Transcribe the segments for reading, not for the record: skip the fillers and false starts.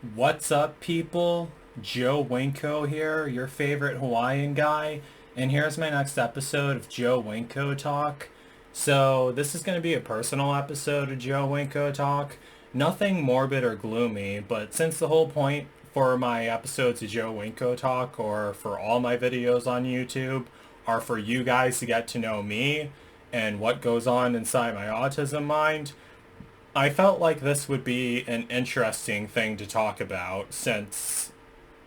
What's up, people? Joe Winko here, your favorite Hawaiian guy, and here's my next episode of Joe Winko Talk. So, this is going to be a personal episode of Joe Winko Talk. Nothing morbid or gloomy, but since the whole point for my episodes of Joe Winko Talk, or for all my videos on YouTube, are for you guys to get to know me and what goes on inside my autism mind, I felt like this would be an interesting thing to talk about since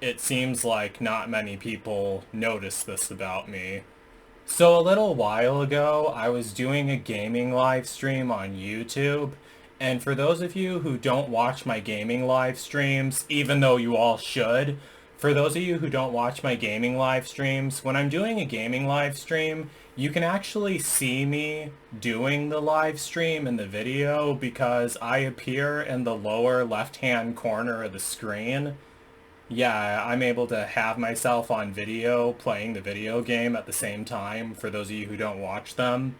it seems like not many people notice this about me. So a little while ago, I was doing a gaming live stream on YouTube, and for those of you who don't watch my gaming live streams, even though you all should, for those of you who don't watch my gaming live streams, when I'm doing a gaming live stream, you can actually see me doing the live stream in the video because I appear in the lower left-hand corner of the screen. Yeah, I'm able to have myself on video playing the video game at the same time for those of you who don't watch them.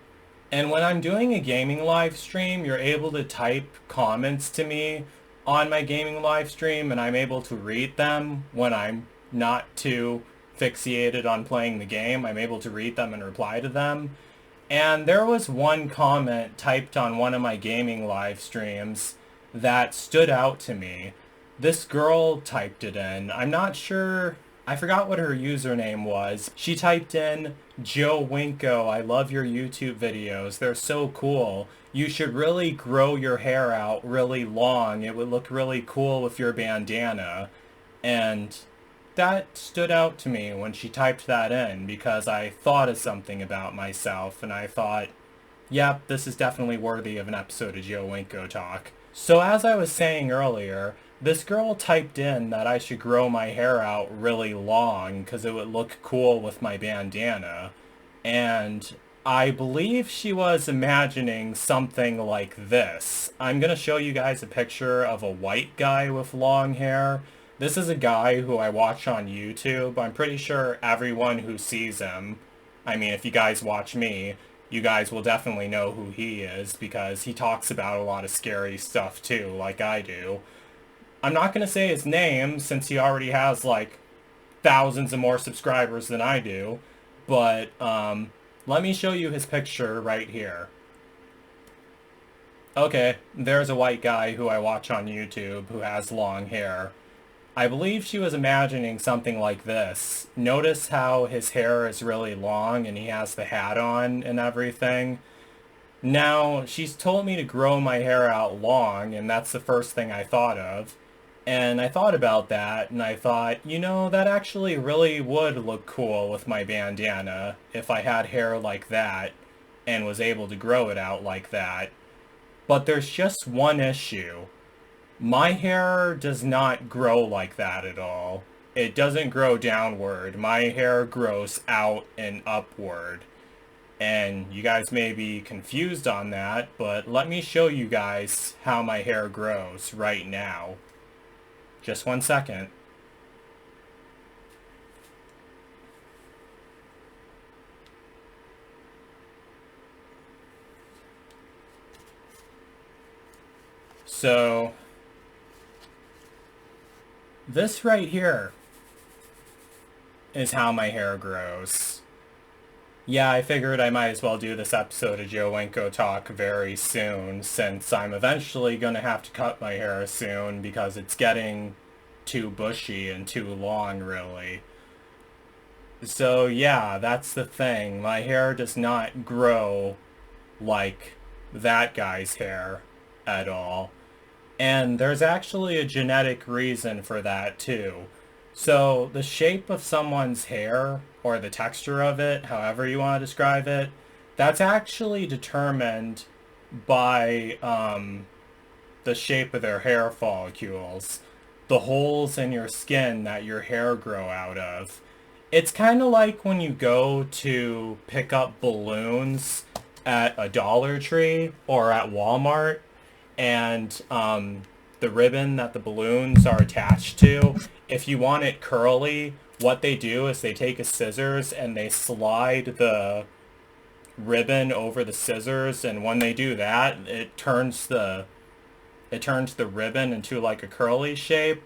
And when I'm doing a gaming live stream, you're able to type comments to me on my gaming live stream and I'm able to read them when I'm not too fixated on playing the game. I'm able to read them and reply to them. And there was one comment typed on one of my gaming live streams that stood out to me. This girl typed it in. I'm not sure, I forgot what her username was. She typed in, "Joe Winko, I love your YouTube videos. They're so cool. You should really grow your hair out really long. It would look really cool with your bandana." And that stood out to me when she typed that in because I thought of something about myself and I thought, yep, this is definitely worthy of an episode of Joe Winko Talk. So as I was saying earlier, this girl typed in that I should grow my hair out really long because it would look cool with my bandana. And I believe she was imagining something like this. I'm going to show you guys a picture of a white guy with long hair. This is a guy who I watch on YouTube. I'm pretty sure everyone who sees him, I mean, if you guys watch me, you guys will definitely know who he is because he talks about a lot of scary stuff too, like I do. I'm not going to say his name since he already has like thousands of more subscribers than I do, but let me show you his picture right here. Okay, there's a white guy who I watch on YouTube who has long hair. I believe she was imagining something like this. Notice how his hair is really long and he has the hat on and everything. Now, she's told me to grow my hair out long, and that's the first thing I thought of. And I thought about that, and I thought, you know, that actually really would look cool with my bandana if I had hair like that and was able to grow it out like that. But there's just one issue. My hair does not grow like that at all. It doesn't grow downward. My hair grows out and upward. And you guys may be confused on that, but let me show you guys how my hair grows right now. Just one second. So, this right here is how my hair grows. Yeah, I figured I might as well do this episode of Joe Winko Talk very soon, since I'm eventually going to have to cut my hair soon because it's getting too bushy and too long, really. So yeah, that's the thing. My hair does not grow like that guy's hair at all. And there's actually a genetic reason for that too. So the shape of someone's hair, or the texture of it, however you want to describe it, that's actually determined by the shape of their hair follicles, the holes in your skin that your hair grow out of. It's kind of like when you go to pick up balloons at a Dollar Tree or at Walmart, and the ribbon that the balloons are attached to, if you want it curly, what they do is they take a scissors and they slide the ribbon over the scissors, and when they do that, it turns the ribbon into like a curly shape.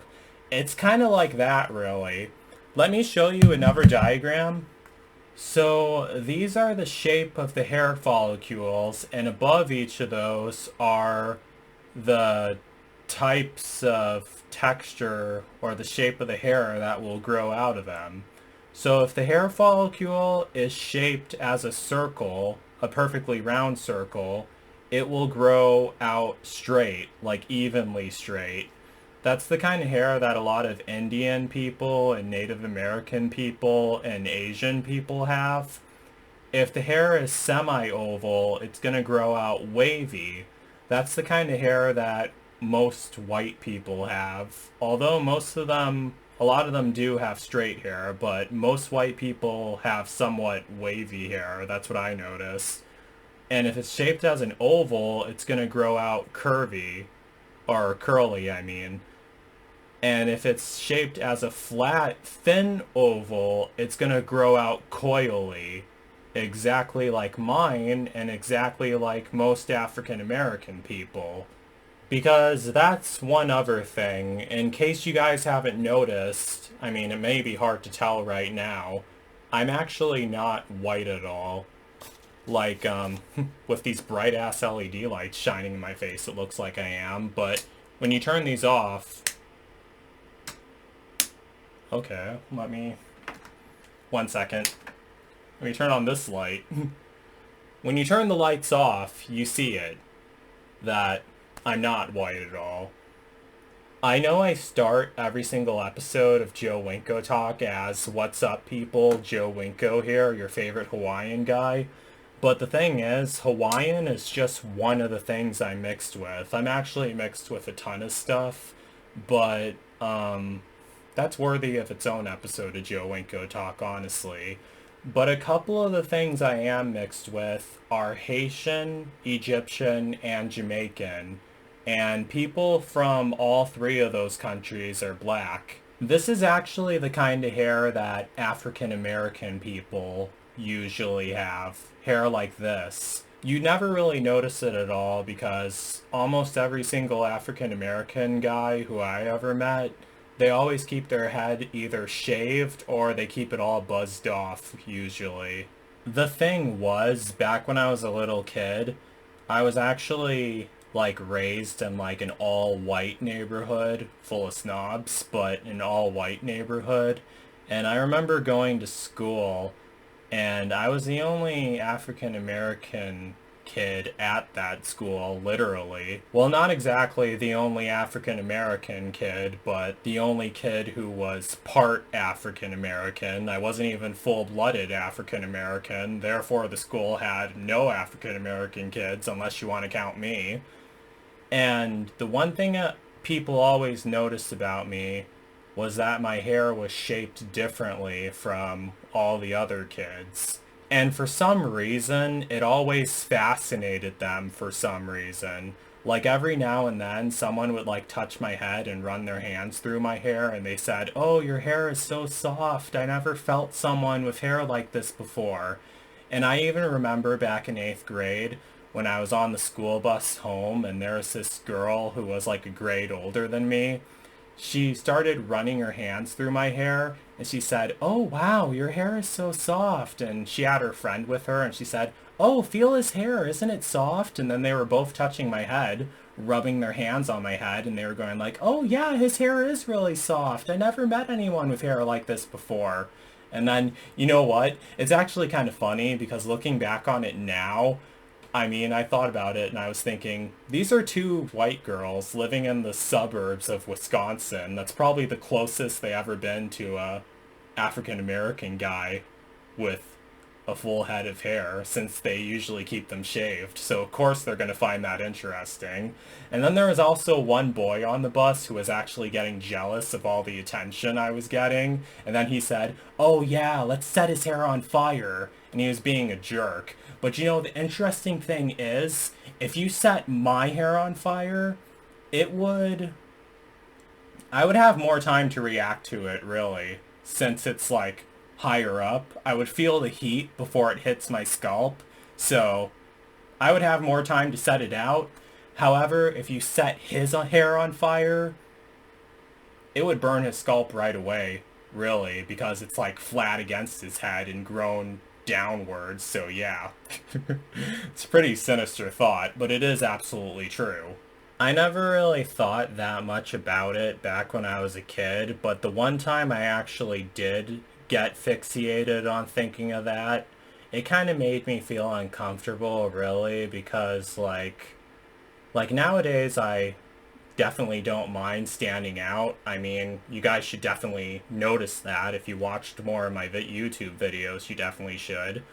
It's kind of like that, really. Let me show you another diagram. So these are the shape of the hair follicles, and above each of those are the types of texture or the shape of the hair that will grow out of them. So if the hair follicle is shaped as a circle, a perfectly round circle, it will grow out straight, like evenly straight. That's the kind of hair that a lot of Indian people and Native American people and Asian people have. If the hair is semi-oval, it's going to grow out wavy. That's the kind of hair that most white people have. Although a lot of them do have straight hair, but most white people have somewhat wavy hair. That's what I notice. And if it's shaped as an oval, it's going to grow out curvy, or curly, I mean. And if it's shaped as a flat, thin oval, it's going to grow out coily, exactly like mine and exactly like most African American people. Because that's one other thing. In case you guys haven't noticed, I mean, it may be hard to tell right now, I'm actually not white at all. Like, with these bright ass LED lights shining in my face, it looks like I am. But when you turn these off, okay, let me, 1 second. Let me turn on this light. When you turn the lights off, you see it, that I'm not white at all. I know I start every single episode of Joe Winko Talk as, "What's up, people? Joe Winko here, your favorite Hawaiian guy." But the thing is, Hawaiian is just one of the things I'm mixed with. I'm actually mixed with a ton of stuff, but that's worthy of its own episode of Joe Winko Talk, honestly. But a couple of the things I am mixed with are Haitian, Egyptian, and Jamaican. And people from all three of those countries are black. This is actually the kind of hair that African American people usually have. Hair like this. You never really notice it at all because almost every single African American guy who I ever met, they always keep their head either shaved or they keep it all buzzed off, usually. The thing was, back when I was a little kid, I was actually like raised in like an all-white neighborhood full of snobs, but an all-white neighborhood. And I remember going to school and I was the only African American kid at that school, literally. Well, not exactly the only African American kid, but the only kid who was part African American. I wasn't even full-blooded African American, therefore the school had no African American kids, unless you want to count me. And the one thing that people always noticed about me was that my hair was shaped differently from all the other kids. And for some reason, it always fascinated them for some reason. Like every now and then, someone would like touch my head and run their hands through my hair and they said, "Oh, your hair is so soft. I never felt someone with hair like this before." And I even remember back in 8th grade when I was on the school bus home and there was this girl who was like a grade older than me. She started running her hands through my hair and she said, "Oh wow, your hair is so soft." And she had her friend with her and she said, "Oh, feel his hair, isn't it soft?" And then they were both touching my head, rubbing their hands on my head, and they were going like, "Oh yeah, his hair is really soft. I never met anyone with hair like this before." And then, you know what? It's actually kind of funny because looking back on it now, I mean, I thought about it and I was thinking, these are two white girls living in the suburbs of Wisconsin. That's probably the closest they ever been to a African American guy with a full head of hair, since they usually keep them shaved. So of course they're going to find that interesting. And then there was also one boy on the bus who was actually getting jealous of all the attention I was getting. And then he said, "Oh yeah, let's set his hair on fire." And he was being a jerk. But you know, the interesting thing is, if you set my hair on fire, it would... I would have more time to react to it, really, since it's like higher up. I would feel the heat before it hits my scalp, so I would have more time to set it out. However, if you set his hair on fire, it would burn his scalp right away, really, because it's like flat against his head and grown downwards. So yeah, it's a pretty sinister thought, but it is absolutely true. I never really thought that much about it back when I was a kid, but the one time I actually did get fixated on thinking of that, it kind of made me feel uncomfortable, really, because like nowadays I definitely don't mind standing out. I mean, you guys should definitely notice that. If you watched more of my YouTube videos, you definitely should.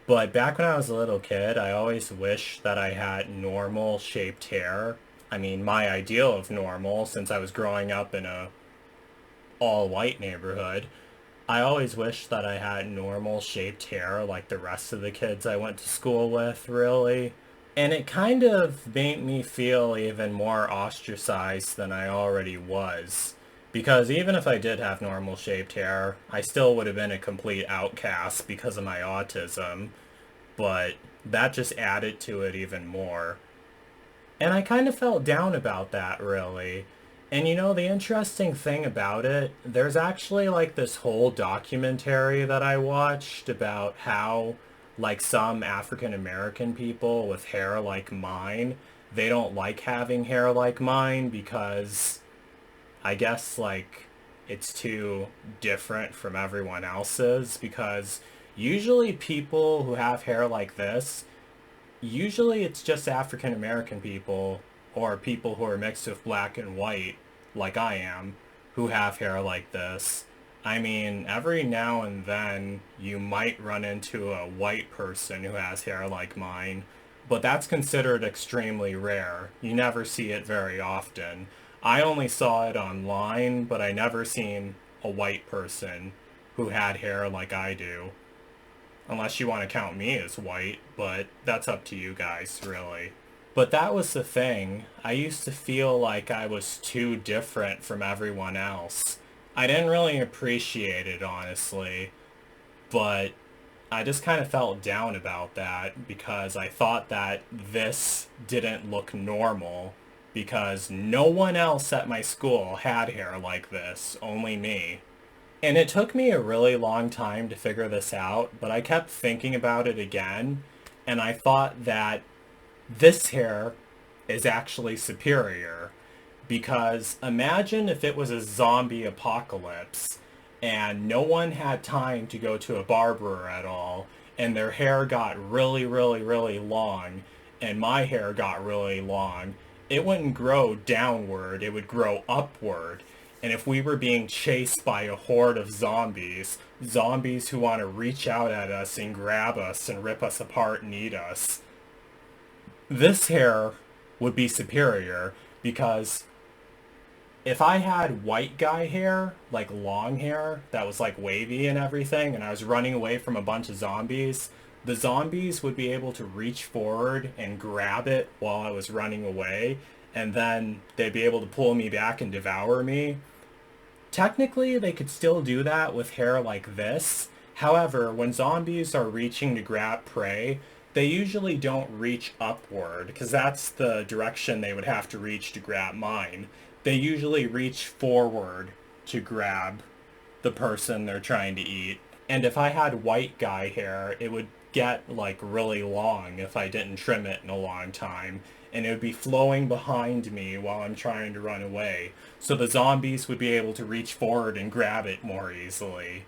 But back when I was a little kid, I always wished that I had normal shaped hair. I mean, my ideal of normal, since I was growing up in a all-white neighborhood, I always wished that I had normal shaped hair like the rest of the kids I went to school with, really. And it kind of made me feel even more ostracized than I already was. Because even if I did have normal shaped hair, I still would have been a complete outcast because of my autism. But that just added to it even more. And I kind of felt down about that, really. And you know, the interesting thing about it, there's actually like this whole documentary that I watched about how, like, some African American people with hair like mine, they don't like having hair like mine because I guess, like, it's too different from everyone else's. Because usually people who have hair like this, usually it's just African American people or people who are mixed with black and white, like I am, who have hair like this. I mean, every now and then you might run into a white person who has hair like mine, but that's considered extremely rare. You never see it very often. I only saw it online, but I never seen a white person who had hair like I do. Unless you want to count me as white, but that's up to you guys, really. But that was the thing. I used to feel like I was too different from everyone else. I didn't really appreciate it, honestly, but I just kind of felt down about that because I thought that this didn't look normal because no one else at my school had hair like this, only me. And it took me a really long time to figure this out, but I kept thinking about it again, and I thought that this hair is actually superior. Because imagine if it was a zombie apocalypse, and no one had time to go to a barber at all, and their hair got really, really, really long, and my hair got really long. It wouldn't grow downward, it would grow upward. And if we were being chased by a horde of zombies, zombies who want to reach out at us and grab us and rip us apart and eat us, this hair would be superior because if I had white guy hair, like long hair, that was like wavy and everything, and I was running away from a bunch of zombies, the zombies would be able to reach forward and grab it while I was running away, and then they'd be able to pull me back and devour me. Technically, they could still do that with hair like this. However, when zombies are reaching to grab prey, they usually don't reach upward, because that's the direction they would have to reach to grab mine. They usually reach forward to grab the person they're trying to eat. And if I had white guy hair, it would get like really long if I didn't trim it in a long time. And it would be flowing behind me while I'm trying to run away. So the zombies would be able to reach forward and grab it more easily.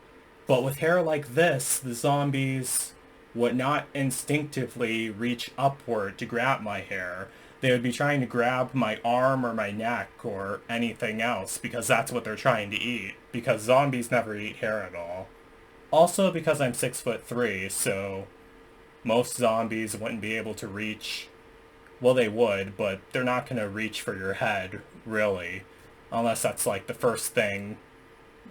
But with hair like this, the zombies would not instinctively reach upward to grab my hair. They would be trying to grab my arm or my neck or anything else because that's what they're trying to eat. Because zombies never eat hair at all. Also because I'm 6'3", so most zombies wouldn't be able to reach. Well, they would, but they're not going to reach for your head, really. Unless that's like the first thing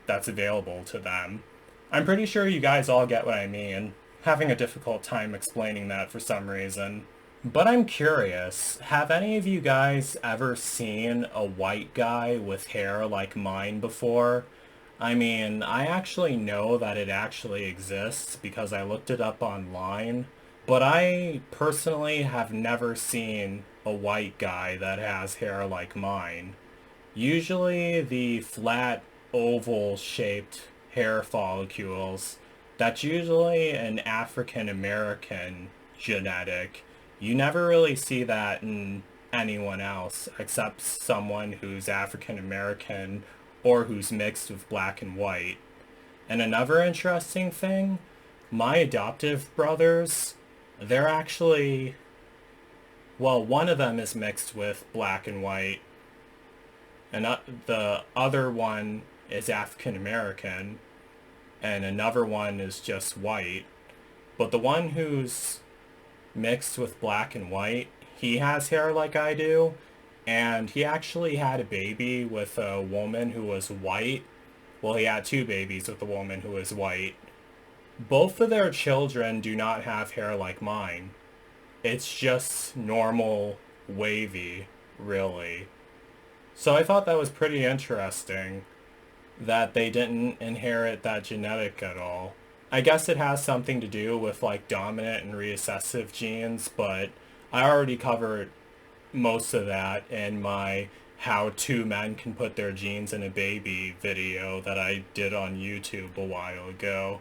that's available to them. I'm pretty sure you guys all get what I mean. Having a difficult time explaining that for some reason. But I'm curious, have any of you guys ever seen a white guy with hair like mine before? I mean, I actually know that it actually exists because I looked it up online, but I personally have never seen a white guy that has hair like mine. Usually the flat oval shaped hair follicles, that's usually an African American genetic. You never really see that in anyone else except someone who's African American or who's mixed with black and white. And another interesting thing, my adoptive brothers, they're actually, well, one of them is mixed with black and white, and the other one is African American, and another one is just white. But the one who's mixed with black and white, he has hair like I do, and he actually had a baby with a woman who was white. Well, he had two babies with a woman who was white. Both of their children do not have hair like mine. It's just normal, wavy, really. So I thought that was pretty interesting that they didn't inherit that genetic at all. I guess it has something to do with like dominant and recessive genes, but I already covered most of that in my how two men can put their genes in a baby video that I did on YouTube a while ago.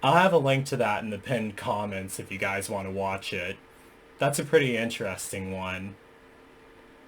I'll have a link to that in the pinned comments if you guys want to watch it. That's a pretty interesting one.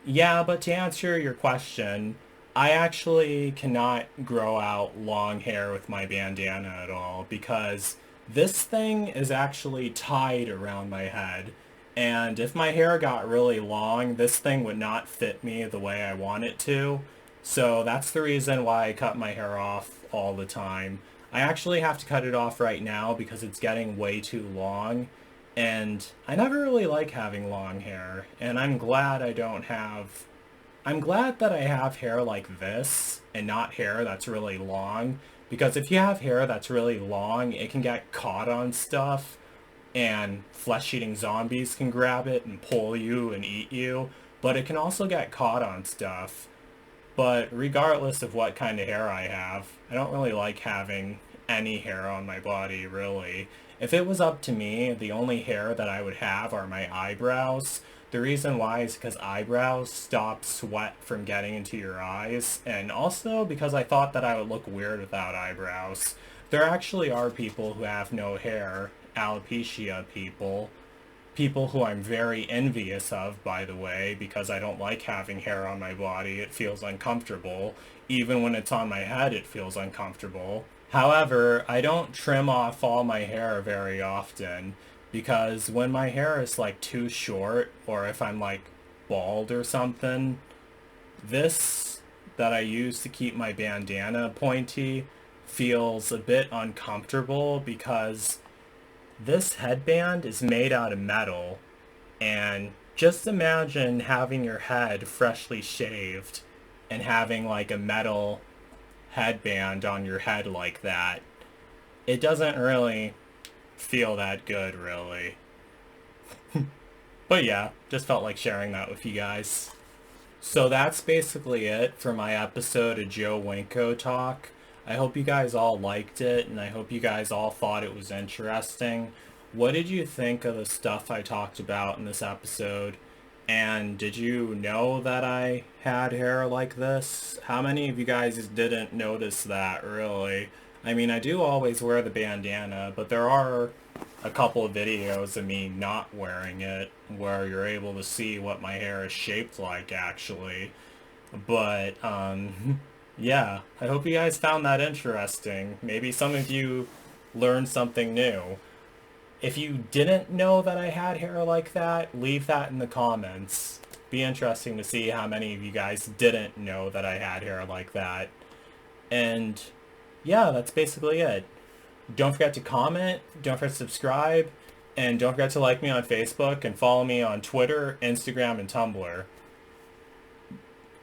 Yeah, but to answer your question, I actually cannot grow out long hair with my bandana at all because this thing is actually tied around my head. And if my hair got really long, this thing would not fit me the way I want it to. So that's the reason why I cut my hair off all the time. I actually have to cut it off right now because it's getting way too long. And I never really like having long hair. And I'm glad that I have hair like this and not hair that's really long. Because if you have hair that's really long, it can get caught on stuff and flesh-eating zombies can grab it and pull you and eat you. But it can also get caught on stuff. But regardless of what kind of hair I have, I don't really like having any hair on my body, really. If it was up to me, the only hair that I would have are my eyebrows. The reason why is because eyebrows stop sweat from getting into your eyes, and also because I thought that I would look weird without eyebrows. There actually are people who have no hair, alopecia people. People who I'm very envious of, by the way, because I don't like having hair on my body. It feels uncomfortable. Even when it's on my head, it feels uncomfortable. However, I don't trim off all my hair very often because when my hair is like too short or if I'm like bald or something, this that I use to keep my bandana pointy feels a bit uncomfortable because this headband is made out of metal, and just imagine having your head freshly shaved and having like a metal headband on your head like that. It doesn't really feel that good, really. But yeah, just felt like sharing that with you guys. So that's basically it for my episode of Joe Winko Talk. I hope you guys all liked it, and I hope you guys all thought it was interesting. What did you think of the stuff I talked about in this episode? And did you know that I had hair like this? How many of you guys didn't notice that, really? I mean, I do always wear the bandana, but there are a couple of videos of me not wearing it where you're able to see what my hair is shaped like, actually. But, yeah, I hope you guys found that interesting. Maybe some of you learned something new. If you didn't know that I had hair like that, leave that in the comments. Be interesting to see how many of you guys didn't know that I had hair like that. And yeah, that's basically it. Don't forget to comment, don't forget to subscribe, and don't forget to like me on Facebook and follow me on Twitter, Instagram, and Tumblr.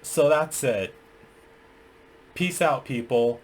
So that's it. Peace out, people.